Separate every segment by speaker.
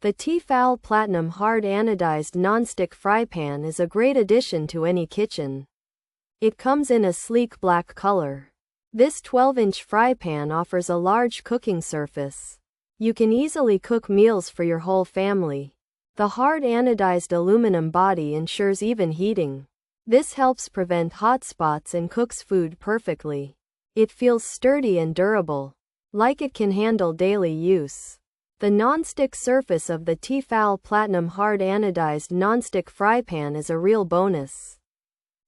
Speaker 1: The T-fal Platinum Hard Anodized Nonstick Fry Pan is a great addition to any kitchen. It comes in a sleek black color. This 12-inch fry pan offers a large cooking surface. You can easily cook meals for your whole family. The hard anodized aluminum body ensures even heating. This helps prevent hot spots and cooks food perfectly. It feels sturdy and durable, like it can handle daily use. The non-stick surface of the T-fal Platinum Hard Anodized Nonstick Fry Pan is a real bonus.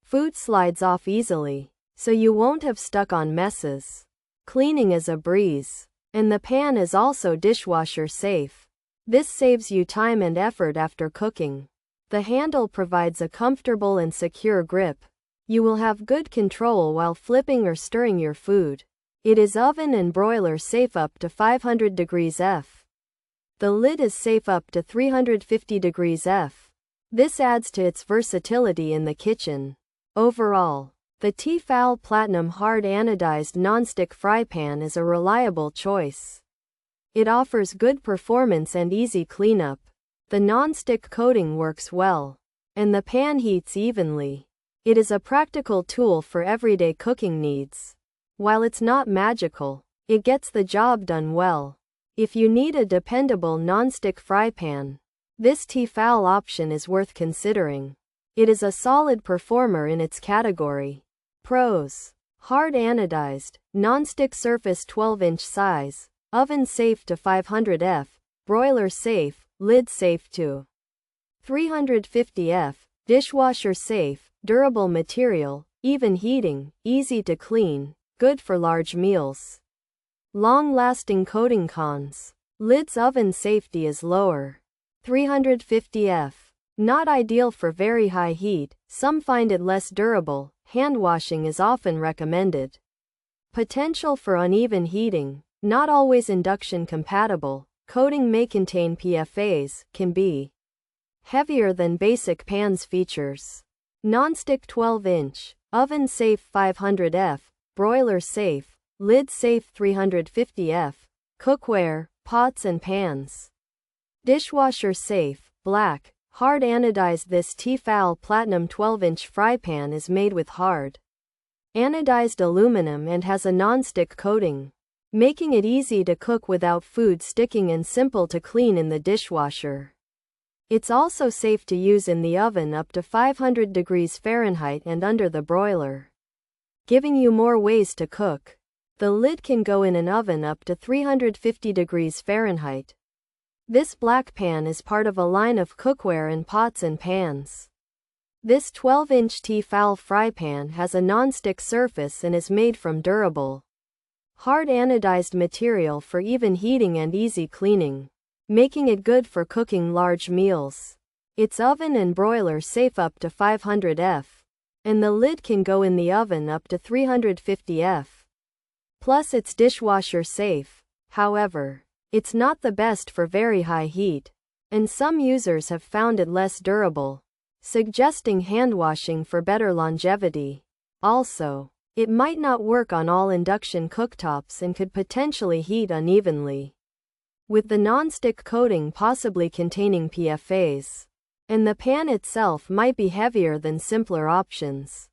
Speaker 1: Food slides off easily, so you won't have stuck on messes. Cleaning is a breeze, and the pan is also dishwasher safe. This saves you time and effort after cooking. The handle provides a comfortable and secure grip. You will have good control while flipping or stirring your food. It is oven and broiler safe up to 500 degrees F. The lid is safe up to 350 degrees F. This adds to its versatility in the kitchen. Overall, the T-fal Platinum Hard Anodized Nonstick Fry Pan is a reliable choice. It offers good performance and easy cleanup. The non-stick coating works well, and the pan heats evenly. It is a practical tool for everyday cooking needs. While it's not magical, it gets the job done well. If you need a dependable non-stick fry pan, this T-fal option is worth considering. It is a solid performer in its category. Pros: hard anodized, non-stick surface 12-inch size, oven safe to 500 F, broiler safe, lid safe to 350 F, dishwasher safe, durable material, even heating, easy to clean, good for large meals. Long-lasting coating. Cons: lid's oven safety is lower. 350 F. Not ideal for very high heat, some find it less durable. Hand washing is often recommended. Potential for uneven heating, not always induction compatible. Coating may contain PFAs, can be heavier than basic pans. Features: non-stick 12-inch, oven safe 500 F, broiler safe, lid safe 350 F, cookware, pots and pans. Dishwasher safe, black, hard anodized. This T-fal Platinum 12-inch fry pan is made with hard anodized aluminum and has a non-stick coating, making it easy to cook without food sticking and simple to clean in the dishwasher. It's also safe to use in the oven up to 500 degrees Fahrenheit and under the broiler, giving you more ways to cook. The lid can go in an oven up to 350 degrees Fahrenheit. This black pan is part of a line of cookware and pots and pans. This 12-inch T-fal fry pan has a non-stick surface and is made from durable, hard anodized material for even heating and easy cleaning, making it good for cooking large meals. It's oven and broiler safe up to 500 F, and the lid can go in the oven up to 350 F. Plus it's dishwasher safe. However, it's not the best for very high heat, and some users have found it less durable, suggesting hand washing for better longevity. Also, it might not work on all induction cooktops and could potentially heat unevenly, with the non-stick coating possibly containing PFAs. And the pan itself might be heavier than simpler options.